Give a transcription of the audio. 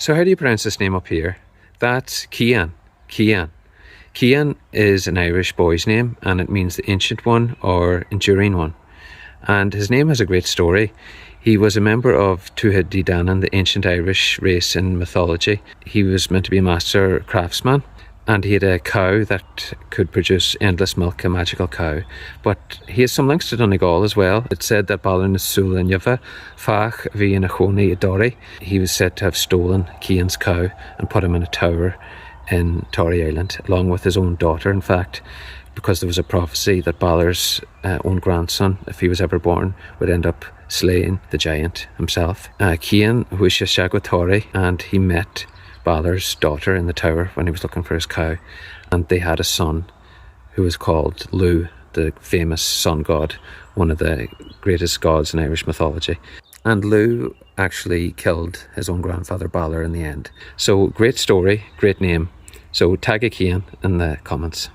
So how do you pronounce this name up here? That's Cian. Cian. Cian is an Irish boy's name, and it means the ancient one or enduring one. And his name has a great story. He was a member of Tuatha Dé Danann, the ancient Irish race in mythology. He was meant to be a master craftsman, and he had a cow that could produce endless milk, a magical cow. But he has some links to Donegal as well. It's said that Balin Sulanjava, Fach Vian Achoni Adori, he was said to have stolen Cian's cow and put him in a tower in Tory Island, along with his own daughter, in fact, because there was a prophecy that Balor's own grandson, if he was ever born, would end up slaying the giant himself. Cian was Shagwatori, and he met Balor's daughter in the tower when he was looking for his cow, and they had a son who was called Lu, the famous sun god, one of the greatest gods in Irish mythology. And Lu actually killed his own grandfather Balor in the end. So great story, great name. So tag a Cian in the comments.